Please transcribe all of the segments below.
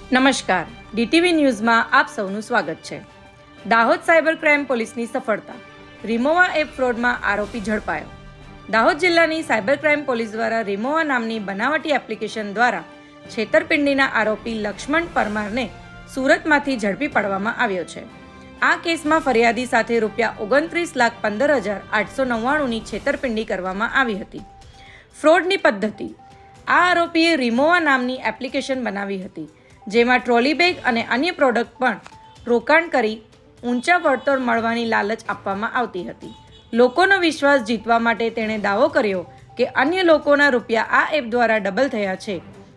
નમસ્કાર, ડીટીવી ન્યૂઝમાં આપ સૌનું સ્વાગત છે। દાહોદ સાયબર ક્રાઇમ પોલીસની સફળતા, રિમોવા એપ ફ્રોડમાં આરોપી ઝડપાયો। દાહોદ જિલ્લાની સાયબર ક્રાઇમ પોલીસ દ્વારા રિમોવા નામની બનાવટી એપ્લિકેશન દ્વારા છેતરપિંડીના આરોપી લક્ષ્મણ પરમારને સુરતમાંથી ઝડપી પાડવામાં આવ્યો છે। આ કેસમાં ફરિયાદી સાથે ₹29,15,899ની છેતરપિંડી કરવામાં આવી હતી। ફ્રોડની પદ્ધતિ: આ આરોપીએ રિમોવા નામની એપ્લિકેશન બનાવી હતી, જેમાં ટ્રોલી બેગ અને અન્ય પ્રોડક્ટ પણ રોકાણ કરી ઊંચા વળતર મળવાની લાલચ આપવામાં આવતી હતી। લોકોનો વિશ્વાસ જીતવા માટે તેણે દાવો કર્યો કે અન્ય લોકોના રૂપિયા આ એપ દ્વારા ડબલ થયા છે।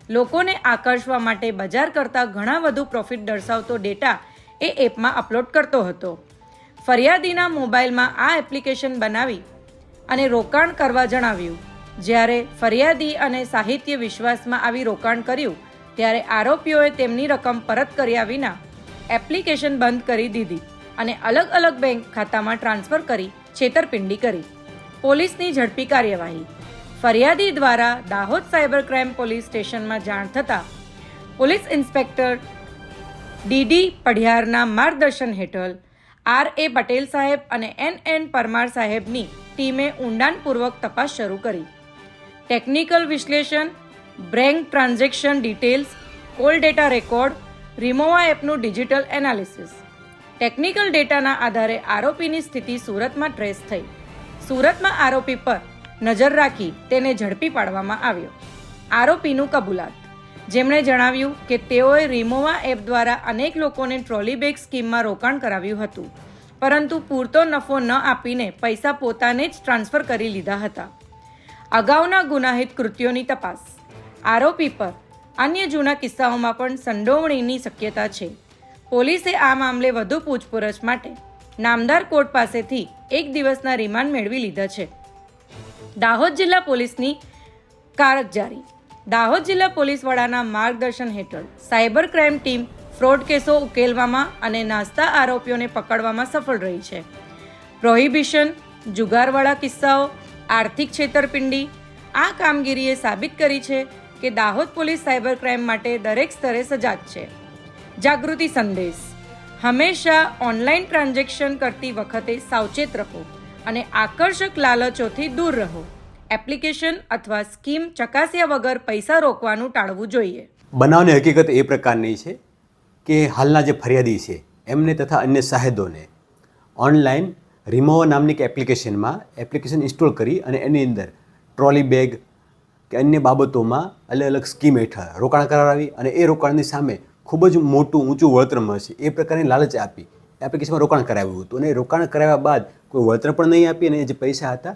લોકોને આકર્ષવા માટે બજાર કરતાં ઘણા વધુ પ્રોફિટ દર્શાવતો ડેટા એ એપમાં અપલોડ કરતો હતો। ફરિયાદીના મોબાઈલમાં આ એપ્લિકેશન બનાવી અને રોકાણ કરવા જણાવ્યું। જ્યારે ફરિયાદી અને સાહિત્ય વિશ્વાસમાં આવી રોકાણ કર્યું ત્યારે આરોપીઓએ તેમની રકમ પરત કર્યા વિના એપ્લિકેશન બંધ કરી દીધી અને અલગ અલગ બેંક ખાતામાં ટ્રાન્સફર કરી છેતરપિંડી કરી। પોલીસની ઝડપી કાર્યવાહી: ફરિયાદી દ્વારા દાહોદ સાયબર ક્રાઇમ પોલીસ સ્ટેશનમાં જાણ થતાં પોલીસ ઇન્સ્પેક્ટર ડીડી પઢિયારના માર્ગદર્શન હેઠળ RA પટેલ સાહેબ અને NN પરમાર સાહેબની ટીમે ઊંડાણપૂર્વક તપાસ શરૂ કરી। ટેકનિકલ વિશ્લેષણ, bank transaction details, call data record, રિમોવા એપનું ડિજિટલ એનાલિસિસ। ટેકનિકલ ડેટાના આધારે આરોપીની સ્થિતિ સુરતમાં ટ્રેસ થઈ। સુરતમાં આરોપી પર નજર રાખી તેને ઝડપી પાડવામાં આવ્યો। આરોપીનું કબૂલાત: જેમણે જણાવ્યું કે તેઓએ રિમોવા એપ દ્વારા અનેક લોકોને ટ્રોલી બેગ સ્કીમમાં રોકાણ કરાવ્યું હતું, પરંતુ પૂરતો નફો ન આપીને પૈસા પોતાને જ ટ્રાન્સફર કરી લીધા હતા। અગાઉના ગુનાહિત કૃત્યોની તપાસ: આરોપી પર અન્ય જૂના કિસ્સાઓમાં પણ સંડોવણીની શક્યતા છે। પોલીસે આ મામલે વધુ પૂછપરછ માટે નામદાર કોર્ટ પાસેથી 1 દિવસના રિમાન્ડ મેળવી લીધા છે। દાહોદ જિલ્લા પોલીસની કારગુજારી: દાહોદ જિલ્લા પોલીસ વડાના માર્ગદર્શન હેઠળ સાયબર ક્રાઇમ ટીમ ફ્રોડ કેસો ઉકેલવામાં અને નાસતા આરોપીઓને પકડવામાં સફળ રહી છે। પ્રોહિબિશન, જુગારવાળા કિસ્સાઓ, આર્થિક છેતરપિંડી, આ કામગીરીએ સાબિત કરી છે કે દાહોદ પોલીસ સાયબર ક્રાઇમ માટે દરેક સ્તરે સજાગ છે। જાગૃતિ સંદેશ: હંમેશા ઓનલાઈન ટ્રાન્ઝેક્શન કરતી વખતે સાવચેત રહો અને આકર્ષક લાલચોથી દૂર રહો। એપ્લિકેશન અથવા સ્કીમ ચકાસ્યા વગર પૈસા રોકવાનું ટાળવું જોઈએ। બનાવની હકીકત એ પ્રકારની છે કે હાલના જે ફરિયાદી છે એમને તથા અન્ય સાહેદોને ઓનલાઈન રિમોવા નામની એપ્લિકેશન ઇન્સ્ટોલ કરી અને એની અંદર ટ્રોલી બેગ કે અન્ય બાબતોમાં અલગ અલગ સ્કીમ હેઠળ રોકાણ કરાવી અને એ રોકાણની સામે ખૂબ જ મોટું ઊંચું વળતર મળશે એ પ્રકારની લાલચ આપી એપ્લિકેશનમાં રોકાણ કરાવ્યું હતું, અને રોકાણ કરાવ્યા બાદ કોઈ વળતર પણ નહીં આપી અને જે પૈસા હતા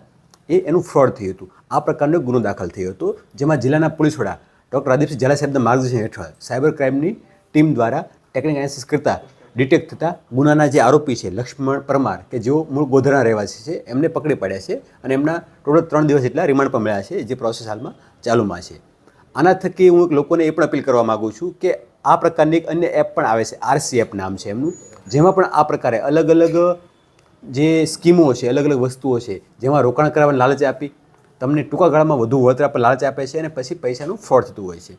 એનું ફ્રોડ થયું હતું। આ પ્રકારનો ગુનો દાખલ થયો હતો, જેમાં જિલ્લાના પોલીસ વડા ડૉક્ટર રાદીપસિંહ ઝાલા સાહેબના માર્ગદર્શન હેઠળ સાયબર ક્રાઇમની ટીમ દ્વારા ટેકનિકલ એનાલિસિસ કરતાં ડિટેક્ટ થતાં ગુનાના જે આરોપી છે લક્ષ્મણ પરમાર, કે જેઓ મૂળ ગોધરાના રહેવાસી છે, એમને પકડી પાડ્યા છે અને એમના ટોટલ 3 દિવસ જેટલા રિમાન્ડ પણ મળ્યા છે, જે પ્રોસેસ હાલમાં ચાલુમાં છે। આના થકી હું લોકોને એ પણ અપીલ કરવા માગું છું કે આ પ્રકારની એક અન્ય એપ પણ આવે છે, RC એપ નામ છે એમનું, જેમાં પણ આ પ્રકારે અલગ અલગ જે સ્કીમો છે, અલગ અલગ વસ્તુઓ છે, જેમાં રોકાણ કરાવવાની લાલચ આપી તમને ટૂંકા ગાળામાં વધુ વળતર આપવા લાલચ આપે છે અને પછી પૈસાનું ફ્રોડ થતું હોય છે।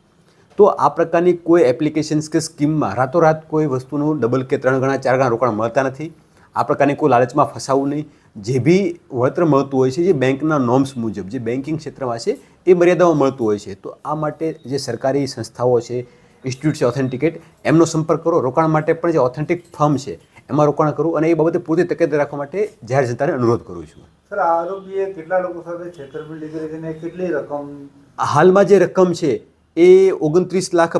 તો આ પ્રકારની કોઈ એપ્લિકેશન્સ કે સ્કીમમાં રાતોરાત કોઈ વસ્તુનું ડબલ કે 3 ગણા 4 ગણા રોકાણ મળતા નથી। આ પ્રકારની કોઈ લાલચમાં ફસાવું નહીં। જે બી વળતર મળતું હોય છે, જે બેંકના નોર્મ્સ મુજબ જે બેન્કિંગ ક્ષેત્રમાં છે એ મર્યાદામાં મળતું હોય છે। તો આ માટે જે સરકારી સંસ્થાઓ છે, ઇન્સ્ટિટ્યૂટ છે ઓથેન્ટિકેટ, એમનો સંપર્ક કરો। રોકાણ માટે પણ જે ઓથેન્ટિક ફર્મ છે એમાં રોકાણ કરવું અને એ બાબતે પૂરતી તકેદારી રાખવા માટે જાહેર જનતાને અનુરોધ કરું છું। સર, આ આરોપીએ કેટલા લોકો સાથે છેતરપિંડી કરી છે અને કેટલી રકમ? હાલમાં જે રકમ છે એ 29 લાખ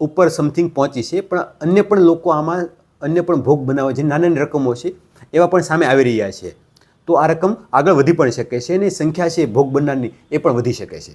ઉપર સમથિંગ પહોંચી છે, પણ અન્ય પણ લોકો આમાં અન્ય પણ ભોગ બનાવે જે નાની નાની રકમો છે એવા પણ સામે આવી રહ્યા છે। તો આ રકમ આગળ વધી પણ શકે છે અને સંખ્યા છે ભોગ બનનારની એ પણ વધી શકે છે।